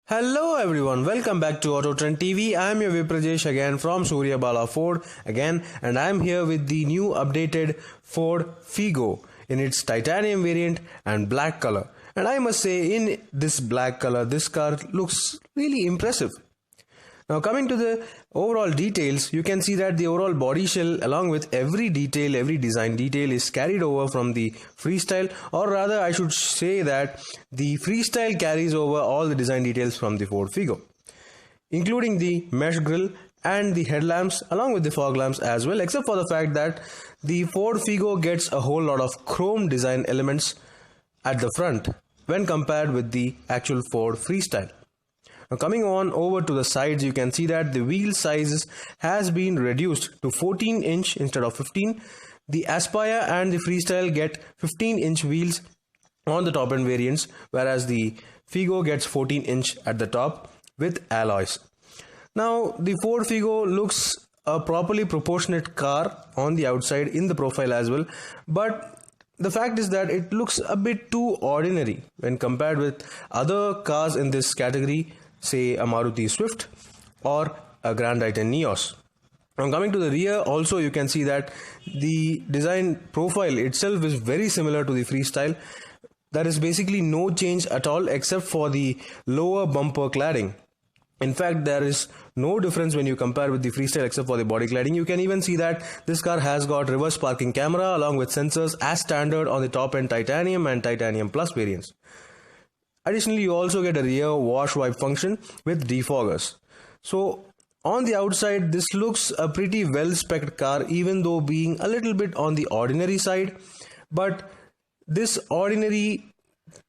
Hello everyone, welcome back to AutoTrend TV. I am your Viprajesh again from Surya Bala Ford again, and I am here with the new updated Ford Figo in its titanium variant and black color. And I must say, in this black color, this car looks really impressive. Now coming to the overall details, you can see that the overall body shell along with every detail, every design detail is carried over from the Freestyle, or rather I should say that the Freestyle carries over all the design details from the Ford Figo, including the mesh grille and the headlamps along with the fog lamps as well, except for the fact that the Ford Figo gets a whole lot of chrome design elements at the front when compared with the actual Ford Freestyle. Now coming on over to the sides, you can see that the wheel sizes has been reduced to 14 inch instead of 15. The Aspire and the Freestyle get 15 inch wheels on the top end variants, whereas the Figo gets 14 inch at the top with alloys. Now the Ford Figo looks a properly proportionate car on the outside in the profile as well, but the fact is that it looks a bit too ordinary when compared with other cars in this category, say a Maruti Swift or a Grand Titan Neos. Now coming to the rear, also you can see that the design profile itself is very similar to the Freestyle. There is basically no change at all except for the lower bumper cladding. In fact, there is no difference when you compare with the Freestyle except for the body cladding. You can even see that this car has got reverse parking camera along with sensors as standard on the top end Titanium and Titanium Plus variants. Additionally, you also get a rear wash wipe function with defoggers. So on the outside, this looks a pretty well spec'd car, even though being a little bit on the ordinary side. But this ordinary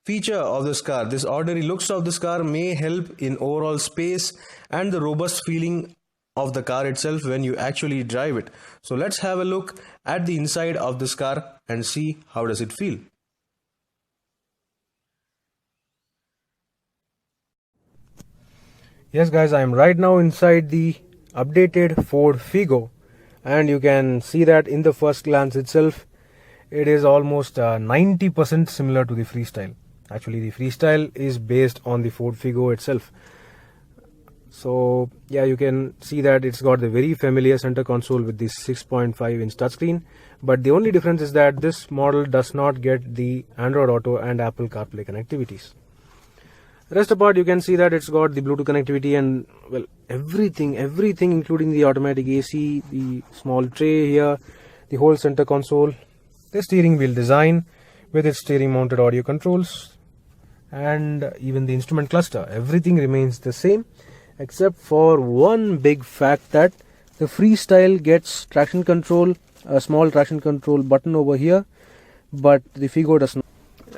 feature of this car, this ordinary looks of this car may help in overall space and the robust feeling of the car itself when you actually drive it. So let's have a look at the inside of this car and see how does it feel. Yes guys, I am right now inside the updated Ford Figo, and you can see that in the first glance itself it is almost 90% similar to the Freestyle. Actually the Freestyle is based on the Ford Figo itself. So yeah, you can see that it's got the very familiar center console with the 6.5 inch touchscreen, but the only difference is that this model does not get the Android Auto and Apple Carplay connectivities. Rest apart, you can see that it's got the Bluetooth connectivity and well everything including the automatic AC, the small tray here, the whole center console, the steering wheel design with its steering mounted audio controls, and even the instrument cluster. Everything remains the same except for one big fact, that the Freestyle gets traction control, a small traction control button over here, but the Figo does not.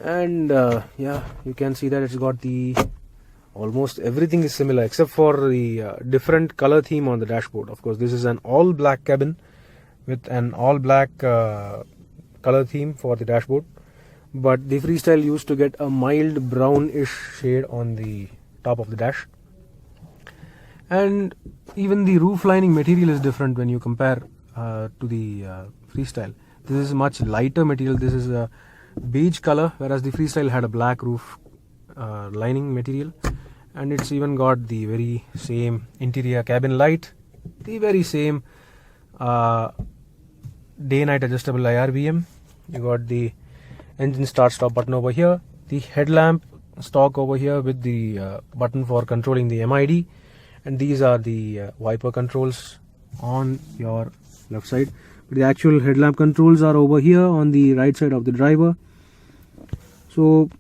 And yeah, you can see that it's got the almost everything is similar except for the different color theme on the dashboard. Of course, this is an all black cabin with an all black color theme for the dashboard, but the Freestyle used to get a mild brownish shade on the top of the dash. And even the roof lining material is different when you compare to the Freestyle. This is much lighter material. This is a beige color, whereas the Freestyle had a black roof lining material, and it's even got the very same interior cabin light, the very same day-night adjustable IRBM. You got the engine start-stop button over here, the headlamp stock over here with the button for controlling the MID, and these are the wiper controls on your left side. The actual headlamp controls are over here on the right side of the driver. So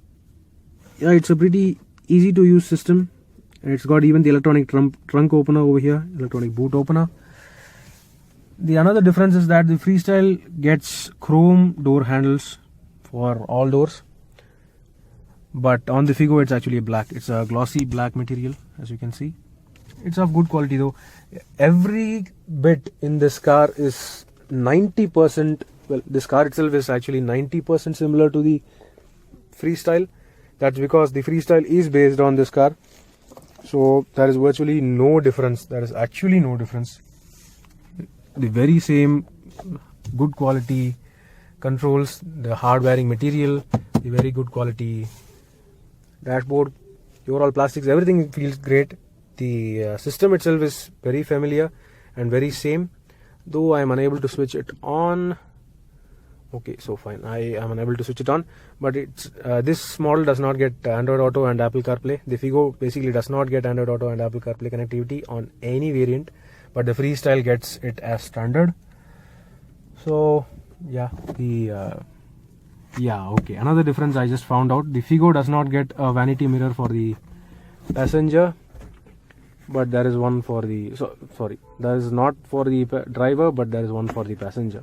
yeah, it's a pretty easy to use system, and it's got even the electronic trunk opener over here, electronic boot opener. The another difference is that the Freestyle gets chrome door handles for all doors, but on the Figo it's actually black. It's a glossy black material, as you can see. It's of good quality though. Every bit in this car is 90%, well, this car itself is actually 90% similar to the Freestyle. That's because the Freestyle is based on this car, so there is virtually no difference. There is actually no difference. The very same good quality controls, the hard wearing material, the very good quality dashboard. the overall plastics, everything feels great. The system itself is very familiar and very same, though I am unable to switch it on. Okay, so fine, I am unable to switch it on, but it's this model does not get Android Auto and Apple CarPlay. The Figo basically does not get Android Auto and Apple CarPlay connectivity on any variant, but the Freestyle gets it as standard. So yeah, okay, another difference I just found out: the Figo does not get a vanity mirror for the passenger, but there is one for the there is not for the driver, but there is one for the passenger.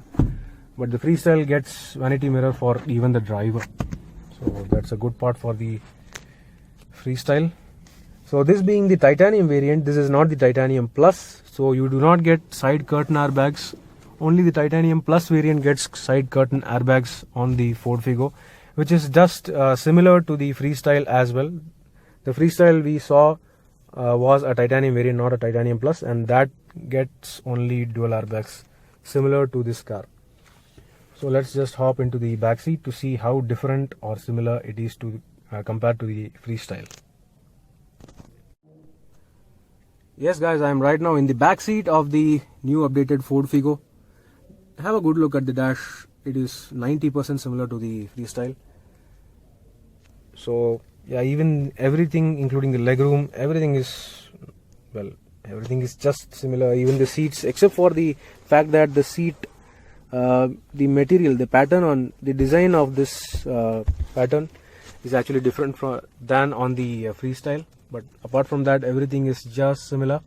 But the Freestyle gets vanity mirror for even the driver, so that's a good part for the Freestyle. So this being the titanium variant, this is not the titanium plus, so you do not get side curtain airbags. Only the titanium plus variant gets side curtain airbags on the Ford Figo, which is just similar to the Freestyle as well. The Freestyle we saw was a titanium variant, not a titanium plus, and that gets only dual airbags, similar to this car. So let's just hop into the back seat to see how different or similar it is to compared to the Freestyle. Yes guys, I am right now in the back seat of the new updated Ford Figo. Have a good look at the dash. It is 90% similar to the Freestyle. So yeah, even everything including the legroom, everything is just similar. Even the seats, except for the fact that the seat, the material, the pattern on the design of this pattern is actually different than on the Freestyle. But apart from that, everything is just similar.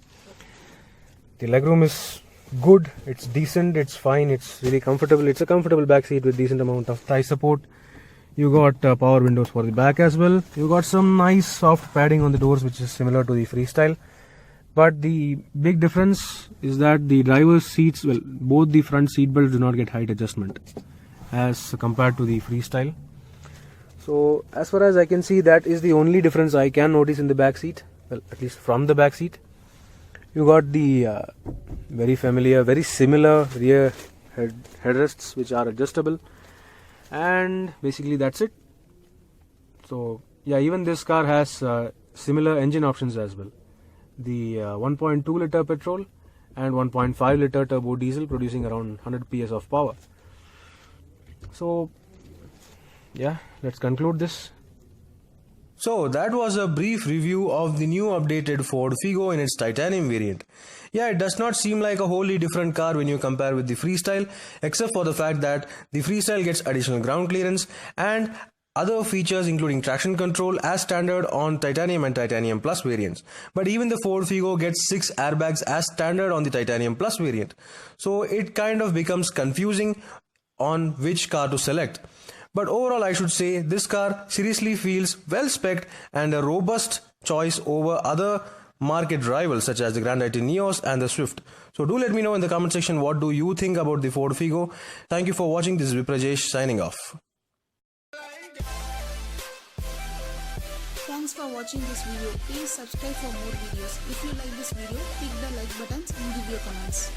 The legroom is good, it's decent, it's fine, it's really comfortable. It's a comfortable back seat with decent amount of thigh support. You got power windows for the back as well. You got some nice soft padding on the doors, which is similar to the Freestyle. But the big difference is that the driver's seats, both the front seat belts do not get height adjustment as compared to the Freestyle. So as far as I can see, that is the only difference I can notice in the back seat, at least from the back seat. You got the very familiar, very similar rear headrests, which are adjustable, and basically that's it. So yeah, even this car has similar engine options as well. The 1.2 liter petrol and 1.5 liter turbo diesel, producing around 100 PS of power. So yeah, let's conclude this. So that was a brief review of the new updated Ford Figo in its titanium variant. Yeah, it does not seem like a wholly different car when you compare with the Freestyle, except for the fact that the Freestyle gets additional ground clearance and other features including traction control as standard on titanium and titanium plus variants. But even the Ford Figo gets 6 airbags as standard on the titanium plus variant. So it kind of becomes confusing on which car to select. But overall, I should say this car seriously feels well spec'd and a robust choice over other market rivals such as the Grand i10 Neos and the Swift. So do let me know in the comment section what do you think about the Ford Figo. Thank you for watching. This is Viprajesh signing off. Thanks for watching this video. Please subscribe for more videos. If you like this video, click the like buttons and give your comments.